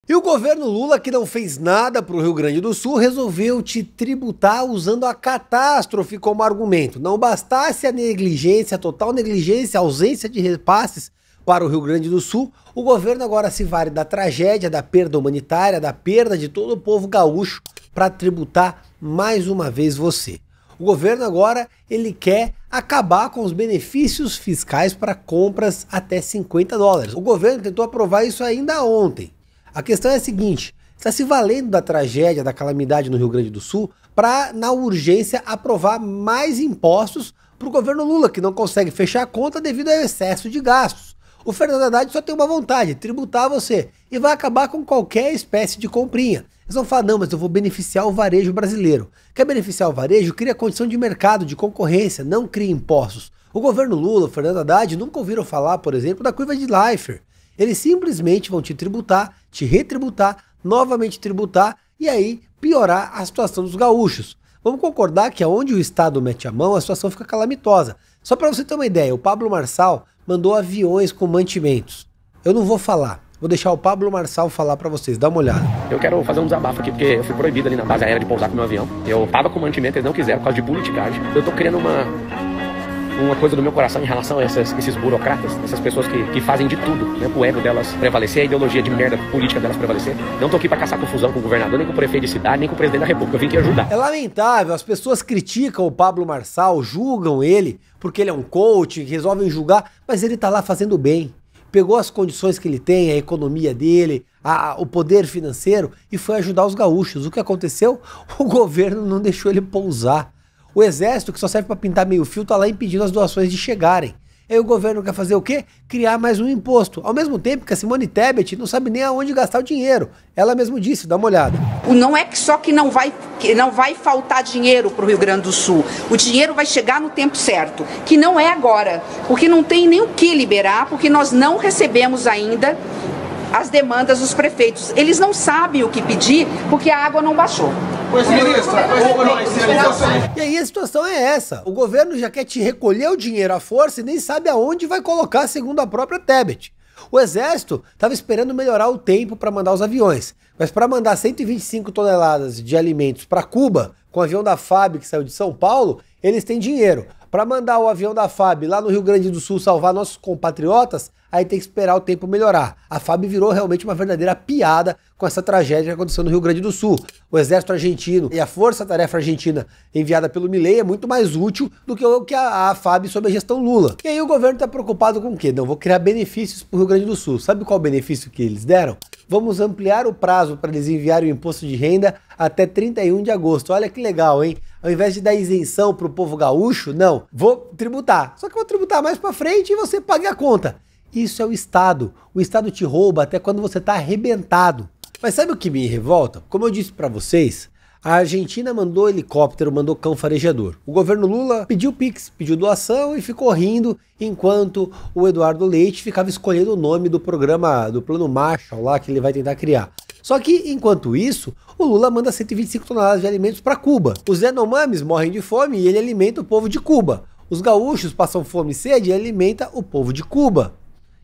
E o governo Lula, que não fez nada para o Rio Grande do Sul, resolveu te tributar usando a catástrofe como argumento. Não bastasse a negligência, a total negligência, a ausência de repasses para o Rio Grande do Sul, o governo agora se vale da tragédia, da perda humanitária, da perda de todo o povo gaúcho para tributar mais uma vez você. O governo agora, ele quer acabar com os benefícios fiscais para compras até $50. O governo tentou aprovar isso ainda ontem. A questão é a seguinte, está se valendo da tragédia, da calamidade no Rio Grande do Sul para, na urgência, aprovar mais impostos para o governo Lula, que não consegue fechar a conta devido ao excesso de gastos. O Fernando Haddad só tem uma vontade, tributar você, e vai acabar com qualquer espécie de comprinha. Eles vão falar, não, mas eu vou beneficiar o varejo brasileiro. Quer beneficiar o varejo? Cria condição de mercado, de concorrência, não cria impostos. O governo Lula, o Fernando Haddad, nunca ouviram falar, por exemplo, da curva de Laffer. Eles simplesmente vão te tributar, te retributar, novamente tributar e aí piorar a situação dos gaúchos. Vamos concordar que aonde o Estado mete a mão, a situação fica calamitosa. Só para você ter uma ideia, o Pablo Marçal mandou aviões com mantimentos. Eu não vou falar, vou deixar o Pablo Marçal falar para vocês, dá uma olhada. Eu quero fazer um desabafo aqui, porque eu fui proibido ali na base aérea de pousar com o meu avião. Eu tava com mantimento, eles não quiseram, por causa de politicagem. Eu tô criando uma coisa do meu coração em relação a esses burocratas, essas pessoas que fazem de tudo, né, pro ego delas prevalecer, a ideologia de merda política delas prevalecer. Não tô aqui pra caçar confusão com o governador, nem com o prefeito de cidade, nem com o presidente da república, eu vim aqui ajudar. É lamentável, as pessoas criticam o Pablo Marçal, julgam ele, porque ele é um coach, resolvem julgar, mas ele tá lá fazendo bem. Pegou as condições que ele tem, a economia dele, o poder financeiro e foi ajudar os gaúchos. O que aconteceu? O governo não deixou ele pousar. O exército, que só serve para pintar meio fio, tá lá impedindo as doações de chegarem. Aí o governo quer fazer o quê? Criar mais um imposto. Ao mesmo tempo que a Simone Tebet não sabe nem aonde gastar o dinheiro. Ela mesmo disse, dá uma olhada. Não é só que não vai faltar dinheiro para o Rio Grande do Sul. O dinheiro vai chegar no tempo certo, que não é agora. Porque não tem nem o que liberar, porque nós não recebemos ainda as demandas dos prefeitos. Eles não sabem o que pedir, porque a água não baixou. E aí a situação é essa, o governo já quer te recolher o dinheiro à força e nem sabe aonde vai colocar, segundo a própria Tebet. O exército estava esperando melhorar o tempo para mandar os aviões, mas para mandar 125 toneladas de alimentos para Cuba, com o avião da FAB que saiu de São Paulo, eles têm dinheiro. Para mandar o avião da FAB lá no Rio Grande do Sul salvar nossos compatriotas, aí tem que esperar o tempo melhorar. A FAB virou realmente uma verdadeira piada com essa tragédia que aconteceu no Rio Grande do Sul. O exército argentino e a força-tarefa argentina enviada pelo Milei é muito mais útil do que a FAB sob a gestão Lula. E aí o governo está preocupado com o quê? Não, vou criar benefícios para o Rio Grande do Sul. Sabe qual o benefício que eles deram? Vamos ampliar o prazo para eles enviarem o imposto de renda até 31 de agosto. Olha que legal, hein? Ao invés de dar isenção para o povo gaúcho, não, vou tributar. Só que eu vou tributar mais para frente e você paga a conta. Isso é o Estado. O Estado te rouba até quando você está arrebentado. Mas sabe o que me revolta? Como eu disse para vocês, a Argentina mandou helicóptero, mandou cão farejador. O governo Lula pediu Pix, pediu doação e ficou rindo enquanto o Eduardo Leite ficava escolhendo o nome do programa, do plano Marshall lá que ele vai tentar criar. Só que, enquanto isso, o Lula manda 125 toneladas de alimentos para Cuba. Os Yanomamis morrem de fome e ele alimenta o povo de Cuba. Os gaúchos passam fome e sede e alimenta o povo de Cuba.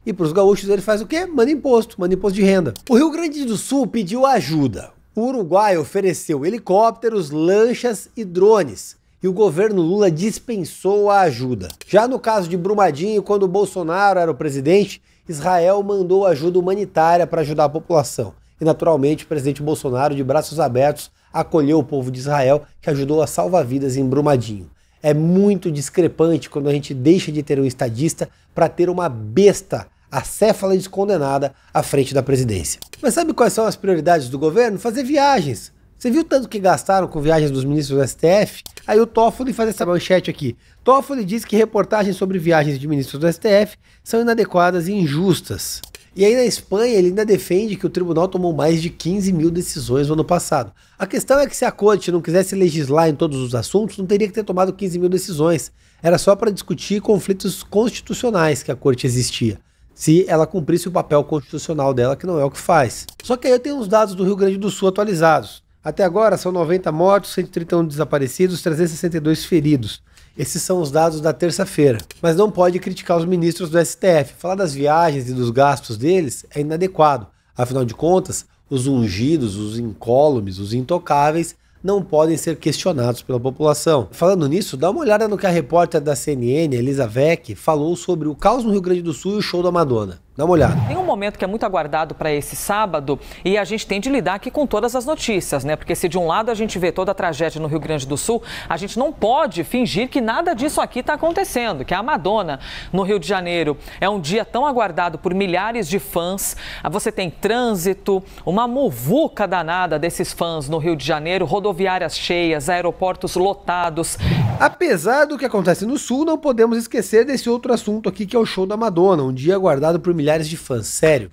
E para os gaúchos ele faz o quê? Manda imposto de renda. O Rio Grande do Sul pediu ajuda. O Uruguai ofereceu helicópteros, lanchas e drones. E o governo Lula dispensou a ajuda. Já no caso de Brumadinho, quando o Bolsonaro era o presidente, Israel mandou ajuda humanitária para ajudar a população. E naturalmente o presidente Bolsonaro, de braços abertos, acolheu o povo de Israel, que ajudou a salvar vidas em Brumadinho. É muito discrepante quando a gente deixa de ter um estadista para ter uma besta acéfala descondenada à frente da presidência. Mas sabe quais são as prioridades do governo? Fazer viagens. Você viu tanto que gastaram com viagens dos ministros do STF? Aí o Toffoli faz essa manchete aqui. Toffoli diz que reportagens sobre viagens de ministros do STF são inadequadas e injustas. E aí na Espanha ele ainda defende que o tribunal tomou mais de 15 mil decisões no ano passado. A questão é que se a corte não quisesse legislar em todos os assuntos, não teria que ter tomado 15 mil decisões. Era só para discutir conflitos constitucionais que a corte existia, se ela cumprisse o papel constitucional dela, que não é o que faz. Só que aí eu tenho os dados do Rio Grande do Sul atualizados. Até agora são 90 mortos, 131 desaparecidos, 362 feridos. Esses são os dados da terça-feira. Mas não pode criticar os ministros do STF. Falar das viagens e dos gastos deles é inadequado. Afinal de contas, Os ungidos, os incólumes, os intocáveis não podem ser questionados pela população. Falando nisso, dá uma olhada no que a repórter da CNN, Elisa Vec, falou sobre o caos no Rio Grande do Sul e o show da Madonna. Dá uma olhada. Tem um momento que é muito aguardado para esse sábado e a gente tem de lidar aqui com todas as notícias, né? Porque se de um lado a gente vê toda a tragédia no Rio Grande do Sul, a gente não pode fingir que nada disso aqui está acontecendo, que a Madonna no Rio de Janeiro é um dia tão aguardado por milhares de fãs. Você tem trânsito, uma muvuca danada desses fãs no Rio de Janeiro, rodoviárias cheias, aeroportos lotados. Apesar do que acontece no Sul, não podemos esquecer desse outro assunto aqui, que é o show da Madonna, um dia aguardado por milhares de fãs. Sério,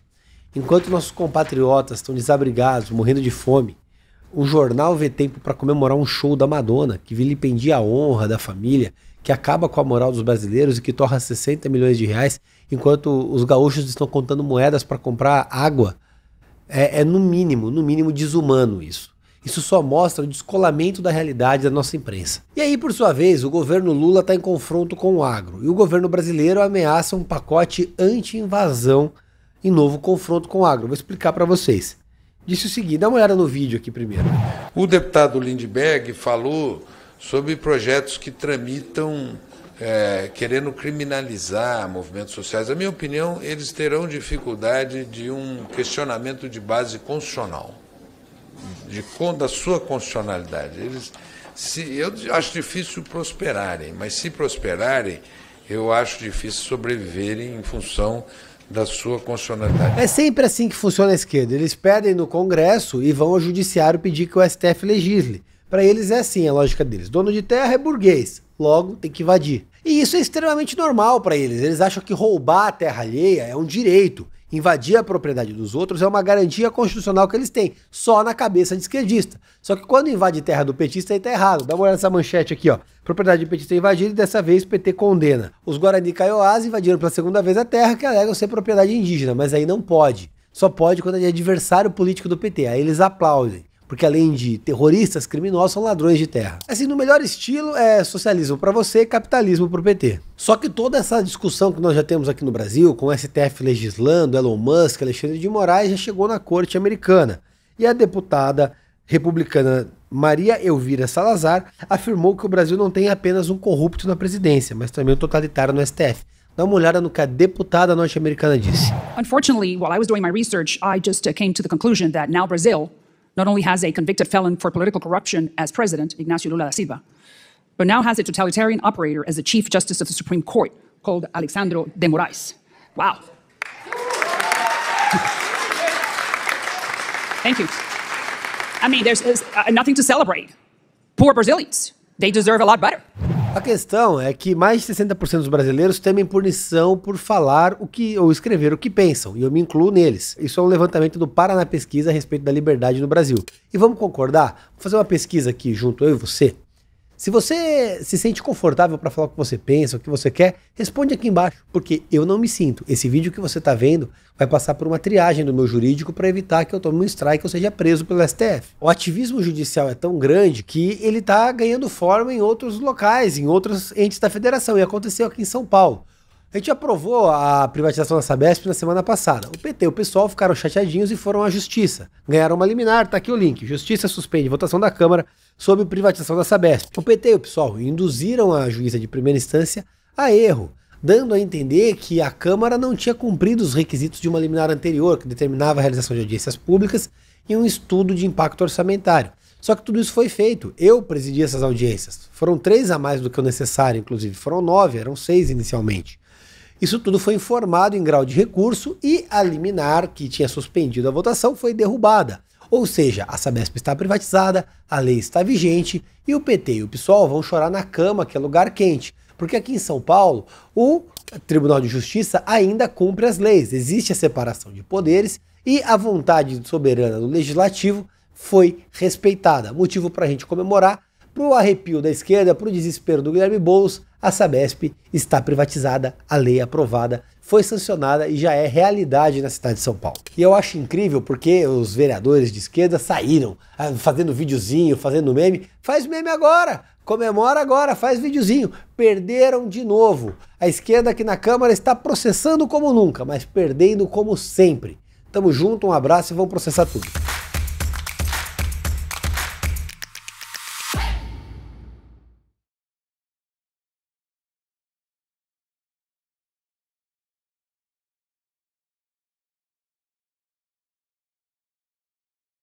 enquanto nossos compatriotas estão desabrigados, morrendo de fome, o jornal vê tempo para comemorar um show da Madonna, que vilipendia a honra da família, que acaba com a moral dos brasileiros e que torra 60 milhões de reais, enquanto os gaúchos estão contando moedas para comprar água. É no mínimo desumano isso. Isso só mostra o descolamento da realidade da nossa imprensa. E aí, por sua vez, o governo Lula está em confronto com o agro. E o governo brasileiro ameaça um pacote anti-invasão em novo confronto com o agro. Vou explicar para vocês. Disse o seguinte, dá uma olhada no vídeo aqui primeiro. O deputado Lindbergh falou sobre projetos que tramitam querendo criminalizar movimentos sociais. Na minha opinião, eles terão dificuldade de um questionamento de base constitucional. Da sua constitucionalidade. Eu acho difícil prosperarem, mas se prosperarem, eu acho difícil sobreviverem em função da sua constitucionalidade. É sempre assim que funciona a esquerda. Eles pedem no Congresso e vão ao Judiciário pedir que o STF legisle. Para eles é assim a lógica deles. Dono de terra é burguês, logo tem que invadir. E isso é extremamente normal para eles. Eles acham que roubar a terra alheia é um direito. Invadir a propriedade dos outros é uma garantia constitucional que eles têm, só na cabeça de esquerdista. Só que quando invade terra do petista, aí tá errado. Dá uma olhada nessa manchete aqui, ó. Propriedade de petista invadida e dessa vez o PT condena. Os Guarani Kaiowás invadiram pela segunda vez a terra que alegam ser propriedade indígena, mas aí não pode. Só pode quando é adversário político do PT. Aí eles aplaudem. Porque além de terroristas, criminosos são ladrões de terra. Assim, no melhor estilo é socialismo para você e capitalismo para o PT. Só que toda essa discussão que nós já temos aqui no Brasil, com o STF legislando, Elon Musk, Alexandre de Moraes, já chegou na corte americana. E a deputada republicana Maria Elvira Salazar afirmou que o Brasil não tem apenas um corrupto na presidência, mas também um totalitário no STF. Dá uma olhada no que a deputada norte-americana disse. Unfortunately, while I was doing my research, I just came to the conclusion that now Brazil not only has a convicted felon for political corruption as president, Ignacio Lula da Silva, but now has a totalitarian operator as the Chief Justice of the Supreme Court, called Alexandre de Moraes. Wow. Thank you. I mean, there's nothing to celebrate. Poor Brazilians. They deserve a lot better. A questão é que mais de 60% dos brasileiros temem punição por falar o que ou escrever o que pensam, e eu me incluo neles. Isso é um levantamento do Paraná Pesquisa a respeito da liberdade no Brasil. E vamos concordar? Vou fazer uma pesquisa aqui junto, eu e você. Se você se sente confortável para falar o que você pensa, o que você quer, responde aqui embaixo, porque eu não me sinto. Esse vídeo que você está vendo vai passar por uma triagem do meu jurídico para evitar que eu tome um strike ou seja preso pelo STF. O ativismo judicial é tão grande que ele está ganhando forma em outros locais, em outros entes da federação, e aconteceu aqui em São Paulo. A gente aprovou a privatização da Sabesp na semana passada. O PT e o PSOL ficaram chateadinhos e foram à Justiça. Ganharam uma liminar, tá aqui o link. Justiça suspende votação da Câmara sobre privatização da Sabesp. O PT e o PSOL induziram a juíza de primeira instância a erro, dando a entender que a Câmara não tinha cumprido os requisitos de uma liminar anterior, que determinava a realização de audiências públicas e um estudo de impacto orçamentário. Só que tudo isso foi feito. Eu presidi essas audiências. Foram 3 a mais do que o necessário, inclusive. Foram 9, eram 6 inicialmente. Isso tudo foi informado em grau de recurso e a liminar que tinha suspendido a votação foi derrubada. Ou seja, a Sabesp está privatizada, a lei está vigente e o PT e o PSOL vão chorar na cama, que é lugar quente. Porque aqui em São Paulo, o Tribunal de Justiça ainda cumpre as leis. Existe a separação de poderes e a vontade soberana do Legislativo foi respeitada. Motivo para a gente comemorar. Para o arrepio da esquerda, para o desespero do Guilherme Boulos, a Sabesp está privatizada, a lei aprovada, foi sancionada e já é realidade na cidade de São Paulo. E eu acho incrível porque os vereadores de esquerda saíram fazendo videozinho, fazendo meme. Faz meme agora, comemora agora, faz videozinho. Perderam de novo. A esquerda aqui na Câmara está processando como nunca, mas perdendo como sempre. Tamo junto, um abraço e vamos processar tudo.